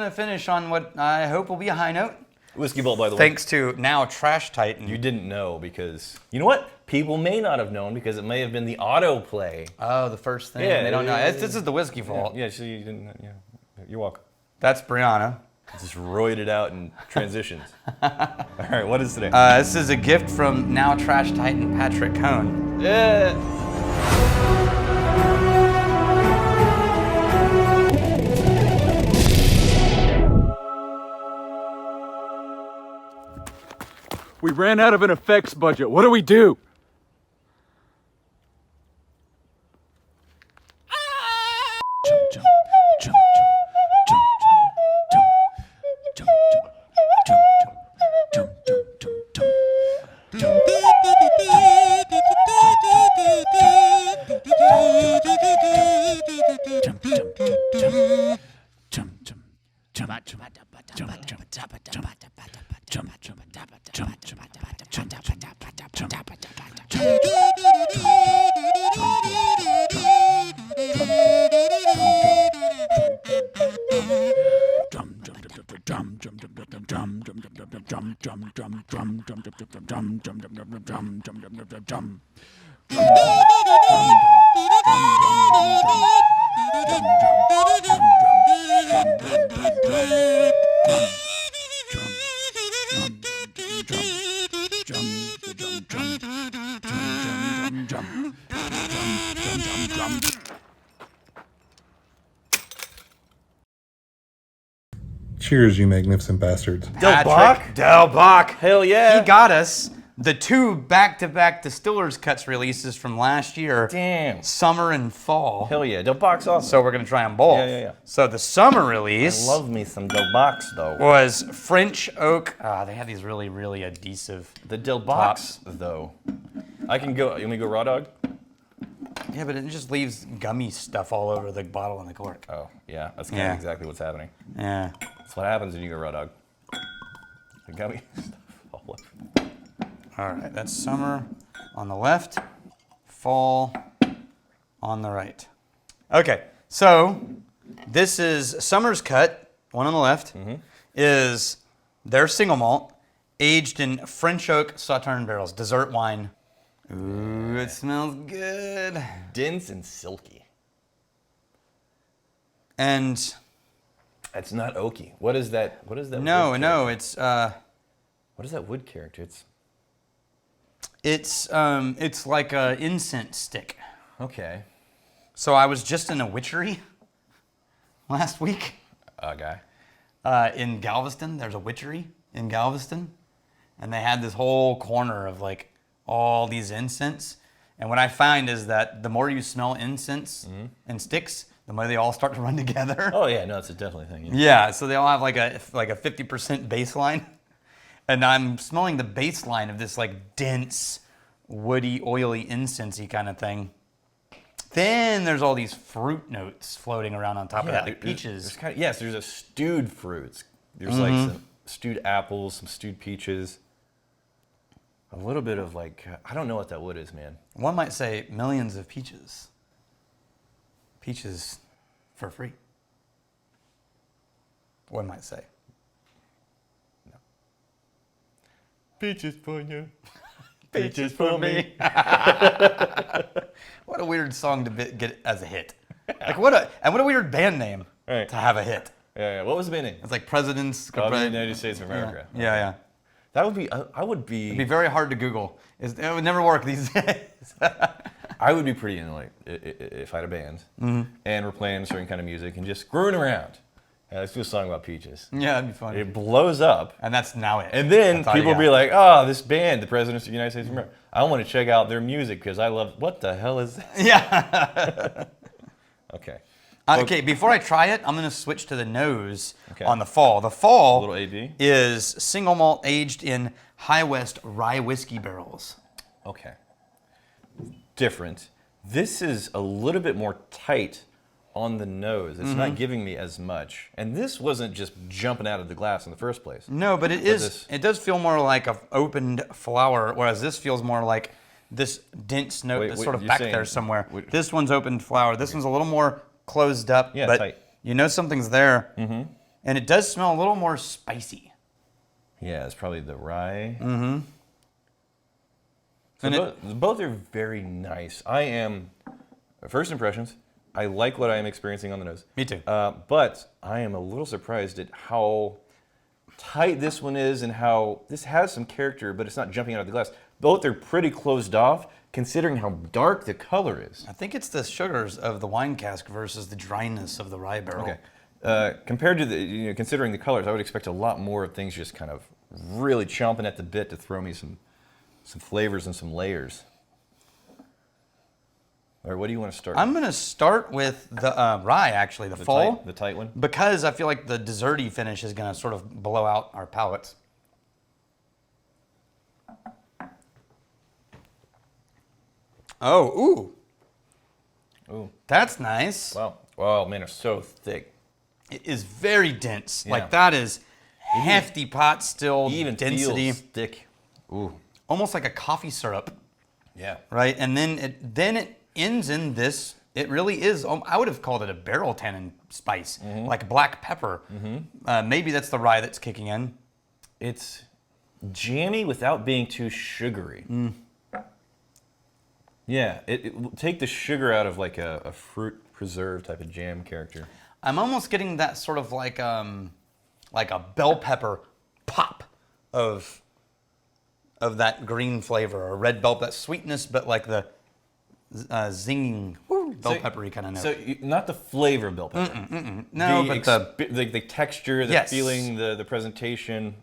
going to finish on what I hope will be a high note. Whiskey Bolt, by the way. Thanks to now Trash Titan. You didn't know because, you know what? People may not have known because it may have been the autoplay. Oh, the first thing. Yeah, they don't know. yeah, This is the Whiskey Vault. Yeah, so you didn't, yeah. You're welcome. That's Brianna. Just roided it out in transitions. All right, what is today? This is a gift from now Trash Titan Patrick Cohn. Yeah. We ran out of an effects budget. What do we do? Cheers, you magnificent bastards. Patrick Del Bach. Hell yeah. He got us the 2 back-to-back Distillers Cuts releases from last year. Damn. Summer and fall. Hell yeah. Del Bach's awesome. So we're going to try them both. Yeah. So the summer release I love me some Del Bach's, though. was French Oak. They have these really, really adhesive. The Del Bach's, though. I can go. You want me to go raw dog? Yeah, but it just leaves gummy stuff all over the bottle and the cork. Oh, yeah. That's kind of exactly what's happening. Yeah. That's what happens when you go raw dog. The gummy stuff all over. All right, that's summer on the left, fall on the right. Okay, so this is Summer's Cut, one on the left, is their single malt, aged in French oak Sauterne barrels, dessert wine. Ooh, it smells good. Dense and silky. And It's not oaky. What is that? What is that? no, wood no, character? What is that wood character? it's like a incense stick. Okay. So I was just in a witchery last week. Guy. In Galveston. There's a witchery in Galveston. And they had this whole corner of like all these incense. And what I find is that the more you smell incense and sticks, the more they all start to run together. Oh yeah, no, it's a definitely thing. Yeah. Yeah, so they all have like a 50% baseline. And I'm smelling the baseline of this like dense, woody, oily, incensey kind of thing. Then there's all these fruit notes floating around on top of that, like peaches. There's a stewed fruits. There's like some stewed apples, some stewed peaches. A little bit of like, I don't know what that wood is, man. One might say millions of peaches. Peaches for free. One might say. No. Peaches for you. Peaches for me. What a weird song to get as a hit. Like what a weird band name Right. to have a hit. Yeah. What was the band name? It's like Presidents. Of the United States of America. Yeah. That would be. I would be. It'd be very hard to Google. It would never work these days. I would be pretty into like if I had a band and we're playing a certain kind of music and just screwing around. Yeah, let's do a song about peaches. Yeah, that'd be fun. It blows up. And that's now it. And then That's all you people will be got. like, oh, this band, the Presidents of the United States of America, I want to check out their music because I love, what the hell is that? Yeah. Okay. Okay, before I try it, I'm going to switch to the nose Okay. on the fall. The fall A little AD? is single malt aged in High West rye whiskey barrels. Okay. Different. This is a little bit more tight on the nose. It's not giving me as much. And this wasn't just jumping out of the glass in the first place. No, but it does feel more like an opened flower, whereas this feels more like this dense note that's sort of you're back saying- there somewhere. This one's opened flower. This one's a little more closed up, Yeah, but tight. you know something's there. And it does smell a little more spicy. Yeah, it's probably the rye. Mm-hmm. So And both are very nice. First impressions, I like what I am experiencing on the nose. Me too. But I am a little surprised at how tight this one is and how this has some character, but it's not jumping out of the glass. Both are pretty closed off, considering how dark the color is. I think it's the sugars of the wine cask versus the dryness of the rye barrel. Okay. Compared to considering the colors, I would expect a lot more of things just kind of really chomping at the bit to throw me some flavors and some layers. All right, what do you want to start? I'm going to start with the rye, actually, the full. The tight one? Because I feel like the desserty finish is going to sort of blow out our palates. Oh, ooh. Ooh. That's nice. Wow. Wow, man, it's so thick. It is very dense. Yeah. Like that is hefty pot still Even density. feels thick. Ooh. Almost like a coffee syrup, Yeah. right? And then it ends in this. It really is. I would have called it a barrel tannin spice, like black pepper. Maybe that's the rye that's kicking in. It's jammy without being too sugary. Yeah, it will take the sugar out of like a fruit preserve type of jam character. I'm almost getting that sort of like a bell pepper pop of that green flavor, or red bell, that sweetness, but like the zinging bell peppery kind of note. So not the flavor of bell pepper. No, but the texture, the Yes. feeling, the presentation.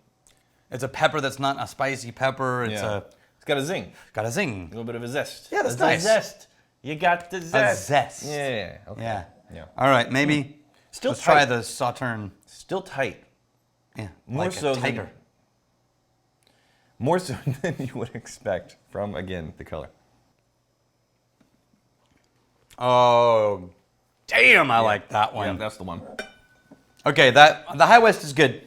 it's a pepper that's not a spicy pepper. It's It's got a zing, got a zing. a little bit of a zest. Yeah, that's a nice. Zest. You got the zest. zest. Yeah. Okay. Yeah. Yeah. All right, maybe Still let's try tight. the Sauterne. Still tight. Yeah, More like so a than- tiger. More so than you would expect from, again, the color. Oh, damn! I like that one. Yeah, that's the one. Okay, the High West is good.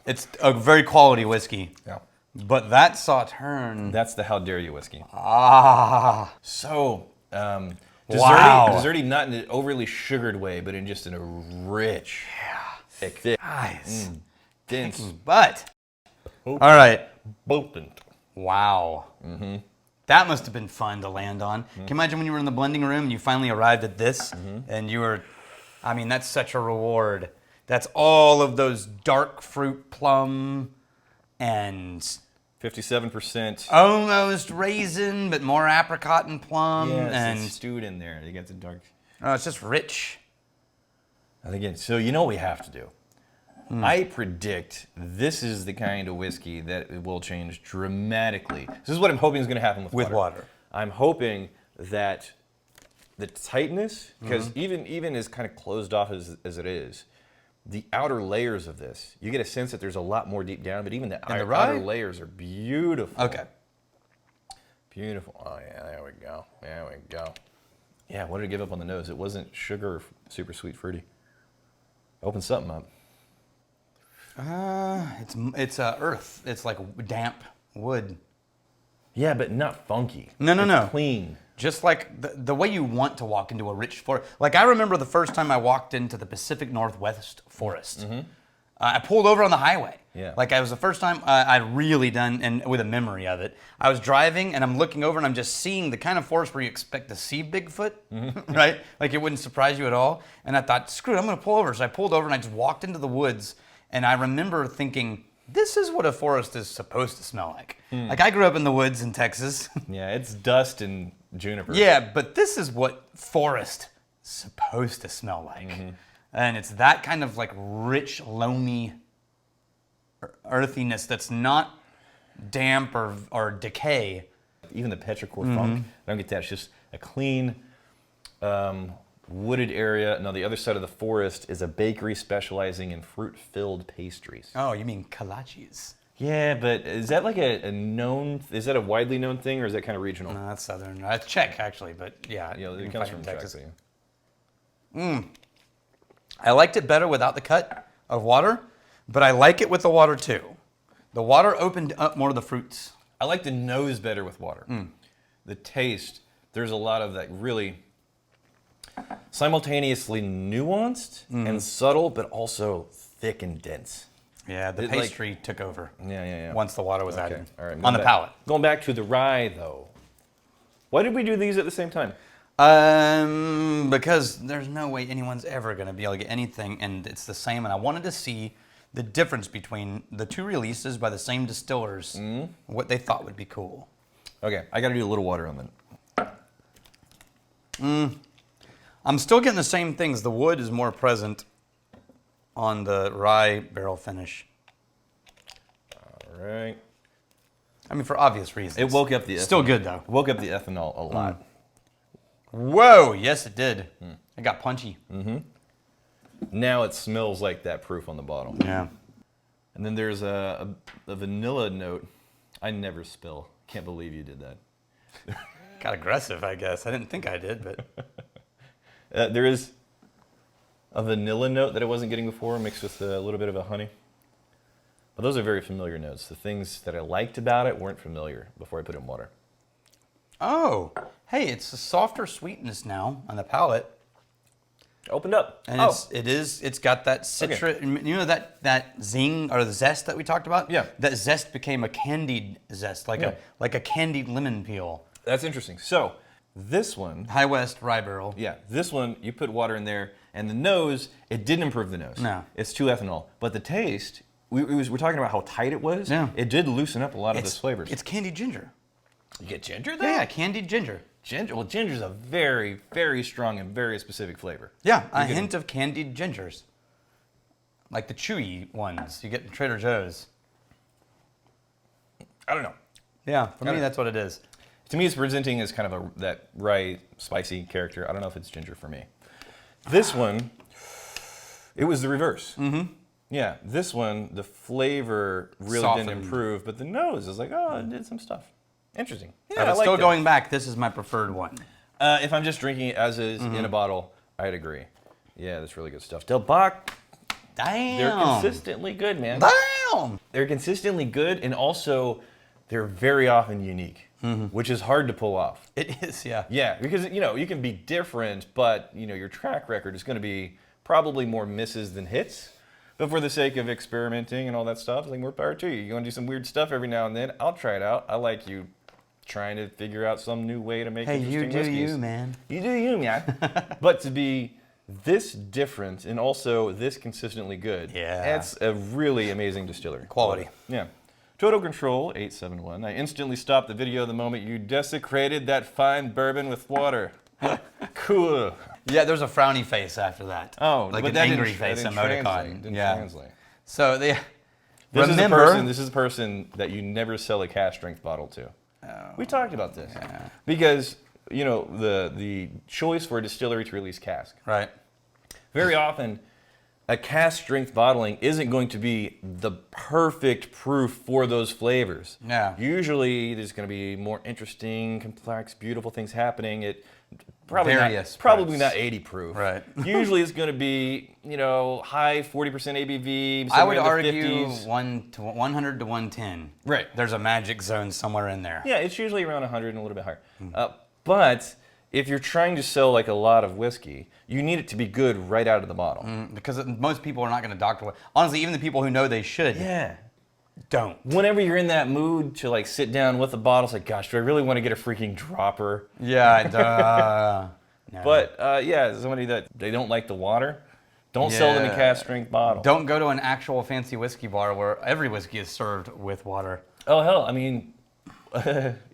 It's a very quality whiskey. Yeah. But that Sauterne. That's the How Dare You whiskey. Ah. So, desserty, Wow. desserty, not in an overly sugared way, but in just in a rich, thick, Guys. dense, But. All right. potent. Wow. That must have been fun to land on. Can you imagine when you were in the blending room and you finally arrived at this and you were, I mean, that's such a reward. That's all of those dark fruit plum and 57%. almost raisin, but more apricot and plum. Yeah, and it's stewed in there. You got the dark. oh, it's just rich. And again, so you know what we have to do. I predict this is the kind of whiskey that it will change dramatically. This is what I'm hoping is going to happen with water. I'm hoping that the tightness, because even as kind of closed off as it is, the outer layers of this, you get a sense that there's a lot more deep down, but even the the rye? outer layers are beautiful. Okay. Beautiful. Oh, yeah, there we go. There we go. Yeah, what did it give up on the nose? It wasn't sugar or super sweet fruity. Open something up. It's earth. It's like damp wood. Yeah, but not funky. No. It's clean. Just like the way you want to walk into a rich forest. Like I remember the first time I walked into the Pacific Northwest forest. I pulled over on the highway. Yeah. Like it was the first time I'd really done, and with a memory of it. I was driving and I'm looking over and I'm just seeing the kind of forest where you expect to see Bigfoot, right? Like it wouldn't surprise you at all. And I thought, screw it, I'm gonna pull over. So I pulled over and I just walked into the woods. And I remember thinking, this is what a forest is supposed to smell like. Like I grew up in the woods in Texas. Yeah, it's dust and juniper. Yeah, but this is what forest is supposed to smell like. And it's that kind of like rich, loamy earthiness that's not damp or decay. Even the petrichor funk, I don't get that. It's just a clean, wooded area. Now, the other side of the forest is a bakery specializing in fruit-filled pastries. Oh, you mean kolaches? Yeah, but is that like a known, is that a widely known thing, or is that kind of regional? No, that's southern. That's Czech, actually, but yeah. Yeah, you it can comes find from it in Texas. Texas. I liked it better without the cut of water, but I like it with the water too. The water opened up more of the fruits. I like the nose better with water. The taste, there's a lot of that really simultaneously nuanced and subtle, but also thick and dense. Yeah, the It, like- pastry took over. Yeah. Once the water was Okay, added all right. on the palate. Going back to the rye, though. Why did we do these at the same time? Because there's no way anyone's ever going to be able to get anything, and it's the same. And I wanted to see the difference between the two releases by the same distillers, what they thought would be cool. Okay, I got to do a little water on that. I'm still getting the same things. The wood is more present on the rye barrel finish. All right. I mean, for obvious reasons. It woke up the Still ethanol. good, though. Woke up the ethanol a lot. Whoa, yes, it did. It got punchy. Now it smells like that proof on the bottle. Yeah. And then there's a vanilla note. I never spill. Can't believe you did that. Got aggressive, I guess. I didn't think I did, but There is a vanilla note that I wasn't getting before, mixed with a little bit of a honey. But those are very familiar notes. The things that I liked about it weren't familiar before I put it in water. oh, hey, it's a softer sweetness now on the palate, Opened up. and it's got that citrus. You know that zing or the zest that we talked about. Yeah. That zest became a candied zest, like a candied lemon peel. That's interesting. So this one, High West rye barrel. yeah, this one, you put water in there, and the nose, it didn't improve the nose. No. It's too ethanol. But the taste, we're talking about how tight it was. Yeah. It did loosen up a lot of those flavors. It's candied ginger. You get ginger there? Yeah, candied ginger. Ginger. Well, ginger's a very, very strong and very specific flavor. Yeah, a hint of candied gingers, like the chewy ones you get in Trader Joe's. I don't know. Yeah, for me that's what it is. To me, it's presenting as kind of that rye, spicy character. I don't know if it's ginger for me. This one, it was the reverse. Mm-hmm. Yeah, this one, the flavor really Softened. didn't improve, but the nose is like, oh, it did some stuff. Interesting. Yeah, But I it's liked still it. going back. This is my preferred one. If I'm just drinking it as is in a bottle, I'd agree. Yeah, that's really good stuff. Del Bach, Damn. they're consistently good, man. Damn. They're consistently good, and also they're very often unique, which is hard to pull off. It is, yeah. Yeah, because you can be different, but your track record is going to be probably more misses than hits. But for the sake of experimenting and all that stuff, like more power to you. You want to do some weird stuff every now and then? I'll try it out. I like you trying to figure out some new way to make Hey, interesting you do whiskeys. you, man. You do you, man. But to be this different and also this consistently good, Yeah. it's a really amazing distillery. Quality. Yeah. Total Control 871. I instantly stopped the video the moment you desecrated that fine bourbon with water. Cool. Yeah, there's a frowny face after that. Oh, like but an that angry didn't, face that didn't emoticon. translate. Didn't Yeah. translate. So they This remember. is a person that you never sell a cask strength bottle to. Oh, We talked about this. yeah. Because, the choice for a distillery to release cask. Right. Very often, a cask strength bottling isn't going to be the perfect proof for those flavors. Yeah. Usually, there's going to be more interesting, complex, beautiful things happening. Probably Various probably proofs. not 80 proof. Right. Usually, it's going to be high 40% ABV. I would somewhere in the argue 50s. 100 to 110. Right. There's a magic zone somewhere in there. Yeah, it's usually around 100 and a little bit higher. But if you're trying to sell like a lot of whiskey, you need it to be good right out of the bottle. Because most people are not going to doctor. Honestly, even the people who know they should Yeah. don't. Whenever you're in that mood to like sit down with a bottle, it's like, gosh, do I really want to get a freaking dropper? Yeah. Duh. No. But somebody that they don't like the water, don't sell them in Yeah. cask strength bottle. Don't go to an actual fancy whiskey bar where every whiskey is served with water. Oh hell, I mean,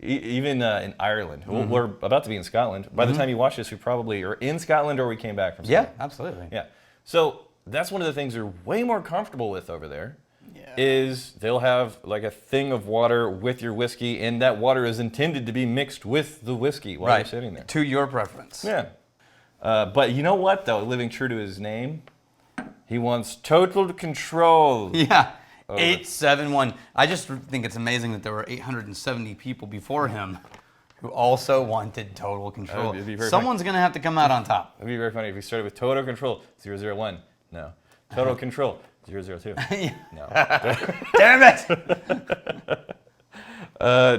even in Ireland, we're about to be in Scotland. By the time you watch this, we probably are in Scotland or we came back from Yeah, Scotland. absolutely. Yeah. So that's one of the things they're way more comfortable with over there. Yeah. Is they'll have like a thing of water with your whiskey, and that water is intended to be mixed with the whiskey while you're sitting there. To your preference. Yeah. But you know what, though? Living true to his name, he wants total control. Yeah. 871. I just think it's amazing that there were 870 people before him who also wanted total control. It'd be very Someone's going to have to come out on top. It'd be very funny if we started with total control 001. No. Total control 002. No. Damn it!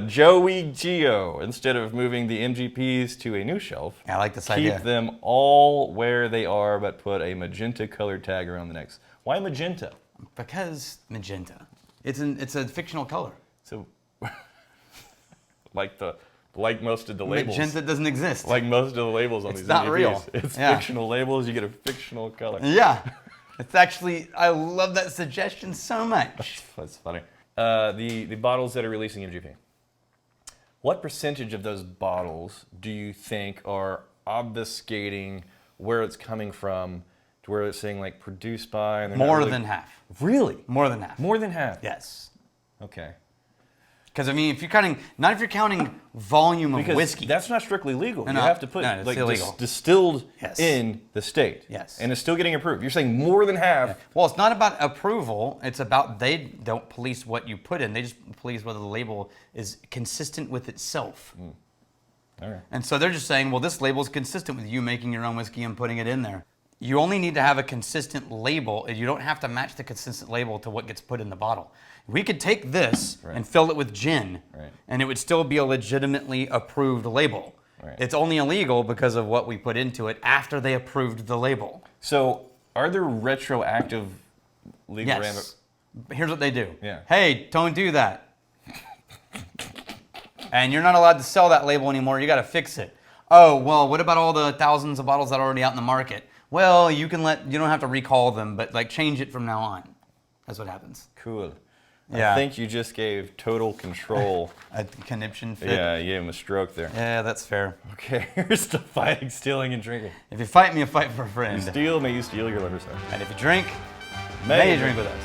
Joey Geo, instead of moving the MGPs to a new shelf, I like this keep idea. them all where they are, but put a magenta colored tag around the necks. Why magenta? Because magenta. It's a fictional color. So, like most of the labels. Magenta doesn't exist. Like most of the labels on It's these not MVPs. real. It's Yeah. fictional labels. You get a fictional color. Yeah. It's actually, I love that suggestion so much. That's funny. The bottles that are releasing MGP. What percentage of those bottles do you think are obfuscating where it's coming from to where it's saying like produced by? And they're not More really- than half. Really? More than half. More than half? Yes. Okay. Because I mean, if you're counting volume of Because whiskey. that's not strictly legal. No, you no, have to put no, it's like illegal. distilled Yes. in the state. Yes. And it's still getting approved. You're saying more than half. Well, it's not about approval. It's about they don't police what you put in. They just police whether the label is consistent with itself. All right. And so they're just saying, well, this label is consistent with you making your own whiskey and putting it in there. You only need to have a consistent label. You don't have to match the consistent label to what gets put in the bottle. We could take this Right. and fill it with gin, Right. and it would still be a legitimately approved label. Right. It's only illegal because of what we put into it after they approved the label. So are there retroactive legal Yes. Here's what they do. Yeah. Hey, don't do that. And you're not allowed to sell that label anymore. You got to fix it. Oh, well, what about all the thousands of bottles that are already out in the market? Well, you don't have to recall them, but like change it from now on. That's what happens. Cool. Yeah. I think you just gave total control. A conniption fit. Yeah, you gave him a stroke there. Yeah, that's fair. Okay, here's to fighting, stealing, and drinking. If you fight me, you fight for a You friend. steal, may you steal your liver's heart. And if you drink, May may you you drink with us.